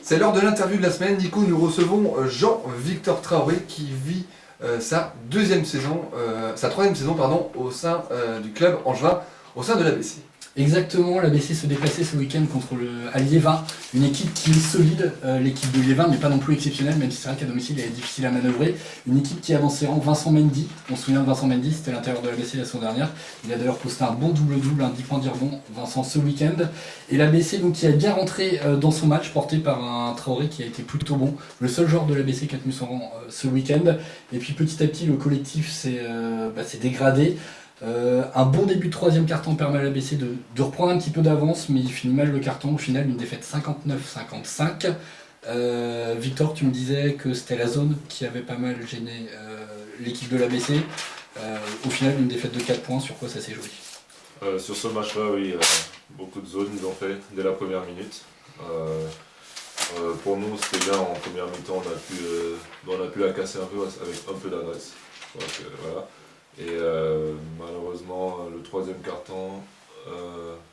C'est l'heure de l'interview de la semaine. Nico, nous recevons Jean-Victor Traoré qui vit sa troisième saison au sein du club angevin, au sein de l'ABC. Exactement, l'ABC se déplaçait ce week-end contre Liévin, une équipe qui est solide, l'équipe de Liévin, mais pas non plus exceptionnelle, même si c'est vrai qu'à domicile elle est difficile à manœuvrer. Une équipe qui avance ses rangs, Vincent Mendy, on se souvient de Vincent Mendy, c'était à l'intérieur de l'ABC la saison dernière. Il a d'ailleurs posté un bon double-double, un 10 points d'Irbon, Vincent, ce week-end. Et l'ABC donc, qui a bien rentré dans son match, porté par un Traoré qui a été plutôt bon, le seul joueur de l'ABC qui a tenu son rang ce week-end. Et puis petit à petit, le collectif s'est dégradé. Un bon début de troisième carton permet à l'ABC de reprendre un petit peu d'avance, mais il finit mal le carton. Au final, une défaite 59-55. Victor, tu me disais que c'était la zone qui avait pas mal gêné l'équipe de l'ABC. Au final, une défaite de 4 points. Sur quoi ça s'est joué? Sur ce match-là, oui, beaucoup de zones ils ont fait dès la première minute. Pour nous, c'était bien en première mi-temps, on a pu la casser un peu avec un peu d'adresse. Voilà. Et malheureusement, le troisième quart-temps,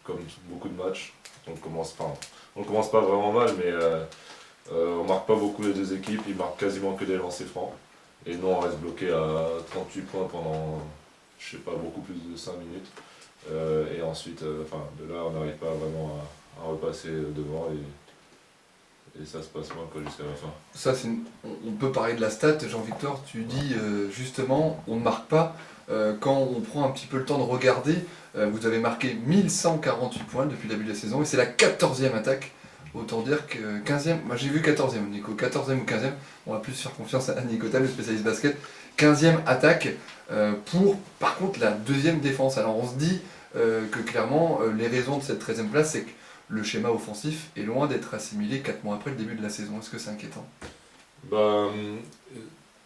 comme beaucoup de matchs, on ne commence pas vraiment mal, mais on marque pas beaucoup les deux équipes, ils marquent quasiment que des lancers francs. Et nous, on reste bloqué à 38 points pendant, je sais pas, beaucoup plus de 5 minutes. Et ensuite, de là, on n'arrive pas vraiment à repasser devant. Et ça se passe mal jusqu'à la fin. Ça, on peut parler de la stat, Jean-Victor, tu dis justement, on ne marque pas. Quand on prend un petit peu le temps de regarder, vous avez marqué 1148 points depuis le début de la saison, et c'est la 14e attaque. Autant dire que 15e, moi j'ai vu 14e, Nico, 14e ou 15e, on va plus faire confiance à Nicotas, le spécialiste basket. 15e attaque pour, par contre, la deuxième défense. Alors on se dit que clairement, les raisons de cette 13e place, c'est que le schéma offensif est loin d'être assimilé 4 mois après le début de la saison. Est-ce que c'est inquiétant?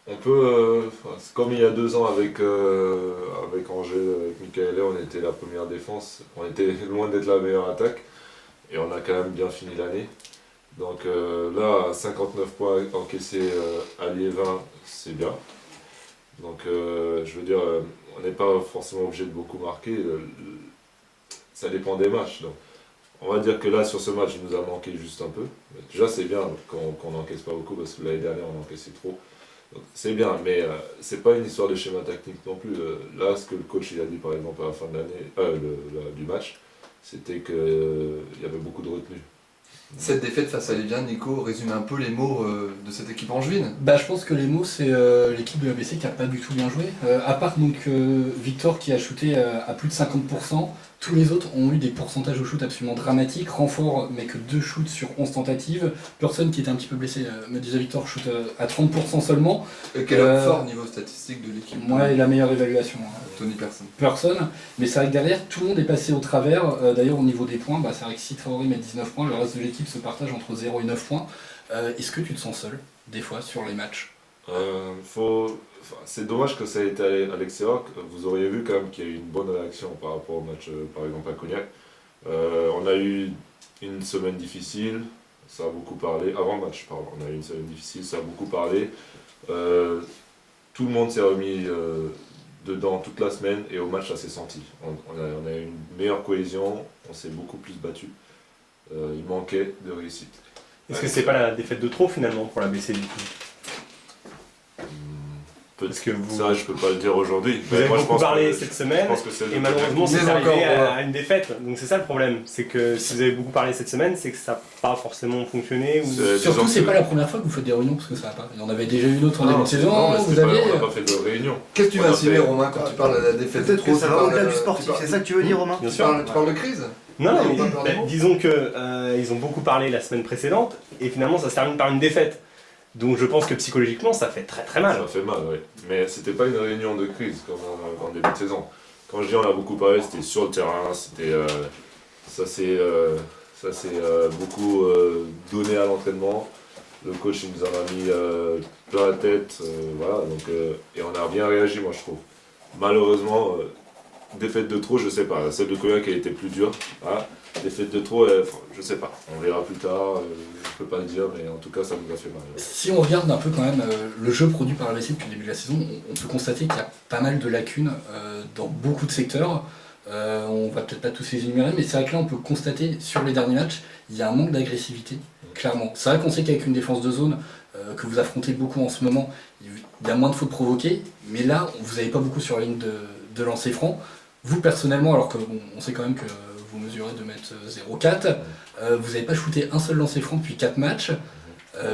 On peut, comme il y a 2 ans avec Angers, avec Michael, on était la première défense, on était loin d'être la meilleure attaque et on a quand même bien fini l'année. Donc là, 59 points encaissés à Liévin, c'est bien. Donc je veux dire, on n'est pas forcément obligé de beaucoup marquer, ça dépend des matchs. Donc, on va dire que là, sur ce match, il nous a manqué juste un peu. Déjà, c'est bien qu'on n'encaisse pas beaucoup parce que l'année dernière, on encaissait trop. C'est bien, mais c'est pas une histoire de schéma tactique non plus. Là, ce que le coach il a dit par exemple à la fin de l'année, du match, c'était qu'il y avait beaucoup de retenue. Cette défaite face à Liévin, Nico, résume un peu les mots de cette équipe angevine. Je pense que les mots, c'est l'équipe de l'ABC qui n'a pas du tout bien joué. À part donc Victor qui a shooté à plus de 50%, tous les autres ont eu des pourcentages au shoot absolument dramatiques. Renfort, mais que 2 shoots sur 11 tentatives. Person qui était un petit peu blessé, me disait Victor, shoot à 30% seulement. Quel est le fort niveau statistique de l'équipe? Moi, et la meilleure évaluation. Tony Person. Personne, mais c'est vrai que derrière, tout le monde est passé au travers. D'ailleurs, au niveau des points, c'est vrai que si Traoré met 19 points, le reste de l'équipe se partage entre 0 et 9 points. Est-ce que tu te sens seul, des fois, sur les matchs? C'est dommage que ça ait été à l'extérieur. Vous auriez vu quand même qu'il y a eu une bonne réaction par rapport au match, par exemple à Cognac. On a eu une semaine difficile, ça a beaucoup parlé. Avant le match, pardon, on a eu une semaine difficile, ça a beaucoup parlé. Tout le monde s'est remis dedans toute la semaine et au match ça s'est senti. On a eu une meilleure cohésion, on s'est beaucoup plus battu. Il manquait de réussite. Est-ce que c'est pas la défaite de trop finalement pour l'ABC du coup? Parce que ça, je peux pas le dire aujourd'hui. Vous avez beaucoup parlé cette semaine, et malheureusement c'est arrivé à une défaite. Donc c'est ça le problème, c'est que si vous avez beaucoup parlé cette semaine, c'est que ça n'a pas forcément fonctionné. Surtout, c'est pas la première fois que vous faites des réunions, parce que ça va pas. Il y en avait déjà eu une autre en début de saison. On n'a pas fait de réunion. Qu'est-ce que tu vas insinuer, Romain, quand tu parles de la défaite? Peut-être que ça va au-delà du sportif, c'est ça que tu veux dire, Romain? Bien sûr. Tu parles de crise? Non, mais disons qu'ils ont beaucoup parlé la semaine précédente, et finalement ça se termine par une défaite. Donc je pense que psychologiquement ça fait très très mal. Ça fait mal, oui. Mais c'était pas une réunion de crise comme en début de saison. Quand je dis on a beaucoup parlé, c'était sur le terrain, ça s'est beaucoup donné à l'entraînement. Le coach il nous en a mis plein la tête, voilà, donc, et on a bien réagi moi je trouve. Malheureusement, défaite de trop, je sais pas. Celle de Cognac qui a été plus dure. Voilà. Défaite de trop, je sais pas. On verra plus tard. Je peux pas le dire, mais en tout cas, ça nous a fait mal. Si on regarde un peu quand même le jeu produit par l'ABC depuis le début de la saison, on peut constater qu'il y a pas mal de lacunes dans beaucoup de secteurs. On va peut-être pas tous les énumérer, mais c'est vrai que là on peut constater sur les derniers matchs, il y a un manque d'agressivité, clairement. C'est vrai qu'on sait qu'avec une défense de zone que vous affrontez beaucoup en ce moment, il y a moins de fautes provoquées, mais là vous n'avez pas beaucoup sur la ligne de lancer franc. Vous personnellement, alors que bon, on sait quand même que vous mesurez 2,04 m, vous n'avez pas shooté un seul lancer franc depuis 4 matchs.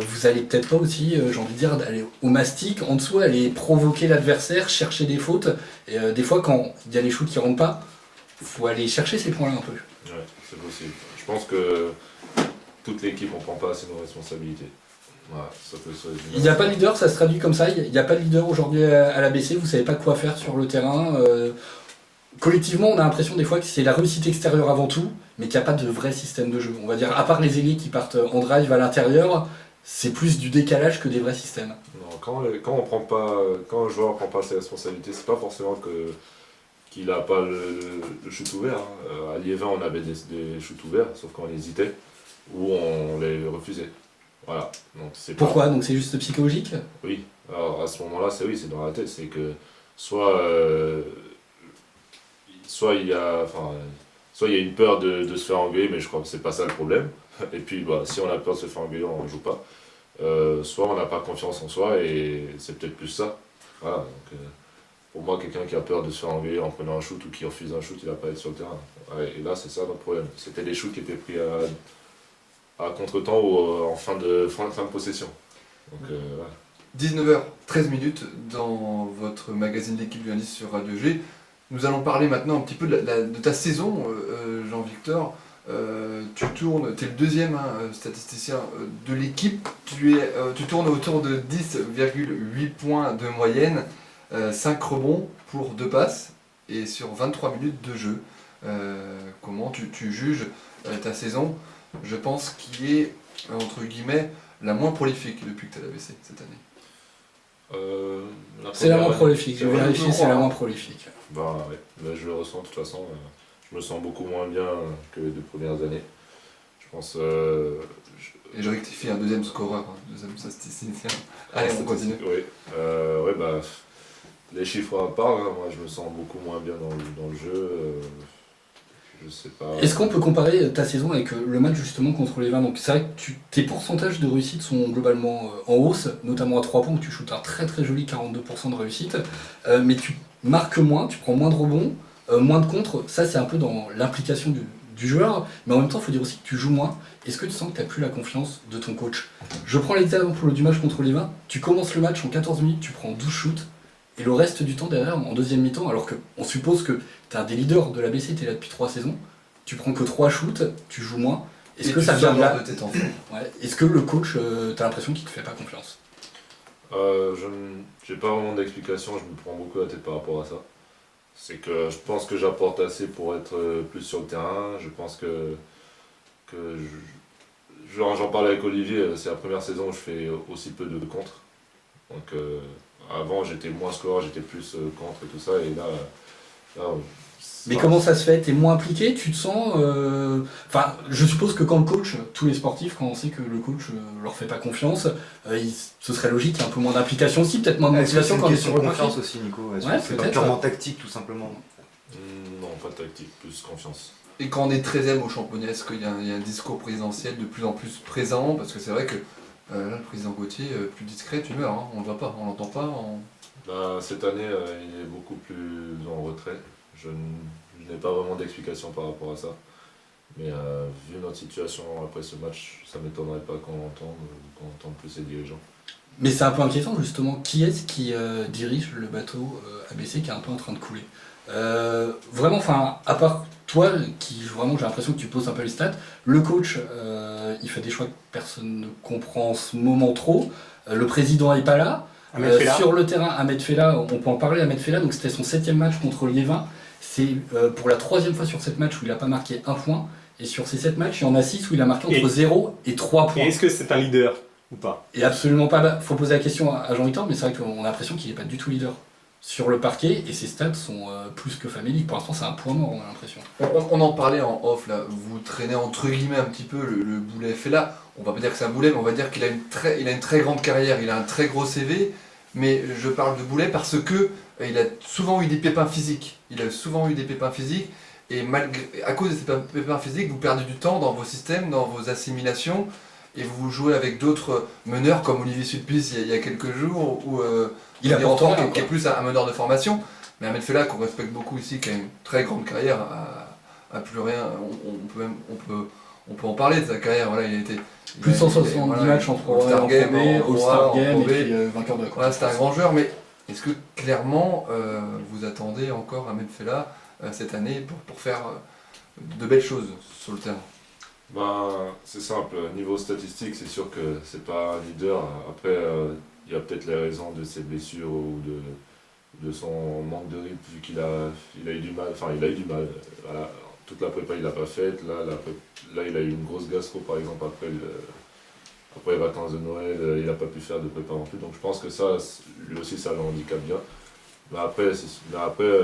Vous allez peut-être pas aussi, j'ai envie de dire, aller au mastic, en dessous, aller provoquer l'adversaire, chercher des fautes. Et des fois, quand il y a les shoots qui rentrent pas, faut aller chercher ces points-là un peu. Ouais, c'est possible. Je pense que toute l'équipe ne prend pas assez nos responsabilités. Voilà, ça peut se résumer. Il n'y a pas de leader, ça se traduit comme ça. Il n'y a pas de leader aujourd'hui à l'ABC, vous savez pas quoi faire sur le terrain. Collectivement, on a l'impression des fois que c'est la réussite extérieure avant tout, mais qu'il n'y a pas de vrai système de jeu. On va dire, à part les ailiers qui partent en drive à l'intérieur, c'est plus du décalage que des vrais systèmes. Non, quand un joueur ne prend pas ses responsabilités, c'est pas forcément qu'il n'a pas le shoot ouvert. Hein. À Liévin, on avait des shoots ouverts, sauf quand on hésitait, ou on les refusait. Voilà. Donc, pourquoi? Donc c'est juste psychologique? Oui. Alors à ce moment-là, c'est dans la tête. C'est que soit il y a une peur de se faire engueuler, mais je crois que c'est pas ça le problème. Et puis si on a peur de se faire engueuler, on ne joue pas. Soit on n'a pas confiance en soi, et c'est peut-être plus ça. Voilà, donc, pour moi, quelqu'un qui a peur de se faire engueuler en prenant un shoot ou qui refuse un shoot, il ne va pas être sur le terrain. Ouais, et là, c'est ça notre problème. C'était des shoots qui étaient pris à contre-temps ou en fin de possession. Donc, voilà. 19h13 dans votre magazine L'équipe du lundi sur Radio G. Nous allons parler maintenant un petit peu de ta saison, Jean-Victor. Tu es le deuxième statisticien de l'équipe. Tu tournes autour de 10,8 points de moyenne, 5 rebonds pour 2 passes et sur 23 minutes de jeu. Comment tu juges ta saison? Je pense qui est, entre guillemets, la moins prolifique depuis que tu es à l'ABC cette année. C'est la moins prolifique, je vais vérifier, c'est la moins prolifique. Ouais, je le ressens de toute façon. Je me sens beaucoup moins bien que les 2 premières années. Je pense. Et je rectifie un deuxième scoreur, deuxième statisticien. Allez, on continue. Oui. Les chiffres parlent, hein. Moi je me sens beaucoup moins bien dans le jeu. Je sais pas. Est-ce qu'on peut comparer ta saison avec le match justement contre les 20? Donc c'est vrai que tes pourcentages de réussite sont globalement en hausse, notamment à 3 points où tu shootes un très très joli 42% de réussite, mais tu marques moins, tu prends moins de rebonds, moins de contre. Ça c'est un peu dans l'implication du joueur, mais en même temps il faut dire aussi que tu joues moins. Est-ce que tu sens que tu n'as plus la confiance de ton coach? Je prends l'exemple du match contre les 20, tu commences le match en 14 minutes, tu prends 12 shoots, et le reste du temps derrière, en deuxième mi-temps, alors qu'on suppose que tu es un des leaders de l'ABC, tu es là depuis 3 saisons, tu prends que 3 shoots, tu joues moins. Est-ce que ça vient de là? Est-ce que le coach, tu as l'impression qu'il ne te fait pas confiance? Je n'ai pas vraiment d'explication, je me prends beaucoup la tête par rapport à ça. C'est que je pense que j'apporte assez pour être plus sur le terrain. Je pense que j'en parlais avec Olivier, c'est la première saison où je fais aussi peu de contre. Donc avant j'étais moins scoreur, j'étais plus contre et tout ça, et là mais comment ça se fait? T'es moins impliqué? Tu te sens... Enfin, je suppose que quand le coach, tous les sportifs, quand on sait que le coach leur fait pas confiance, ce serait logique qu'il y ait un peu moins d'implication aussi, peut-être moins de motivation quand on est sur le confiance aussi, Nico. C'est pas purement tactique, tout simplement. Non, pas tactique, plus confiance. Et quand on est 13e au championnat, est-ce qu'il y a un discours présidentiel de plus en plus présent? Parce que c'est vrai que là, le président Gauthier, plus discret, tu meurs, hein. On ne le voit pas, on l'entend pas. Cette année, il est beaucoup plus en retrait. Je n'ai pas vraiment d'explication par rapport à ça. Mais vu notre situation après ce match, ça ne m'étonnerait pas qu'on entende plus les dirigeants. Mais c'est un peu inquiétant justement. Qui est-ce qui dirige le bateau ABC qui est un peu en train de couler? Vraiment, enfin, à part toi, qui vraiment j'ai l'impression que tu poses un peu les stats, le coach, il fait des choix que personne ne comprend en ce moment trop. Le président n'est pas là. Sur le terrain, Ahmed Fella, on peut en parler. Ahmed Fella, donc c'était son 7e match contre Liévin. C'est pour la 3e fois sur 7 matchs où il n'a pas marqué 1 point. Et sur ces 7 matchs, il y en a 6 où il a marqué entre 0 et 3 points. Et est-ce que c'est un leader ou pas? Et absolument pas. Il faut poser la question à Jean-Victor, mais c'est vrai qu'on a l'impression qu'il n'est pas du tout leader sur le parquet. Et ses stats sont plus que faméliques. Pour l'instant, c'est un point mort, on a l'impression. On en parlait en off, là. Vous traînez entre guillemets un petit peu le boulet Fella. On va pas dire que c'est un boulet, mais on va dire qu'il a une très grande carrière. Il a un très gros CV. Mais je parle de Boulet parce que il a souvent eu des pépins physiques. Et à cause de ces pépins physiques, vous perdez du temps dans vos systèmes, dans vos assimilations, et vous jouez avec d'autres meneurs comme Olivier Sulpice il y a quelques jours, ou il a qui est plus un meneur de formation, mais Ahmed Fella qu'on respecte beaucoup ici, qui a une très grande carrière, à plus rien, on peut en parler de sa carrière, voilà, il a été... Plus de 170 matchs en Pro A, All-Star Game, et puis vainqueur de la Coupe. Voilà, c'est un grand joueur, mais est-ce que clairement vous attendez encore Ahmed Fella cette année pour faire de belles choses sur le terrain? C'est simple, niveau statistique, c'est sûr que c'est pas un leader. Après, il y a peut-être les raisons de ses blessures ou de son manque de rythme, vu qu'il a eu du mal. Voilà. Toute la prépa il l'a pas faite, là il a eu une grosse gastro par exemple après les vacances de Noël, il n'a pas pu faire de prépa non plus, donc je pense que ça, lui aussi ça le handicape bien. Mais après,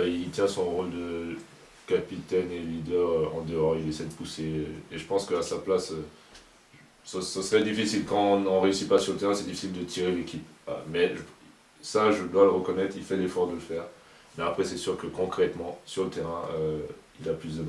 il tient son rôle de capitaine et leader en dehors, il essaie de pousser, et je pense qu'à sa place, ce serait difficile, quand on ne réussit pas sur le terrain, c'est difficile de tirer l'équipe. Mais ça, je dois le reconnaître, il fait l'effort de le faire. Mais après, c'est sûr que concrètement, sur le terrain, il a plus de mal.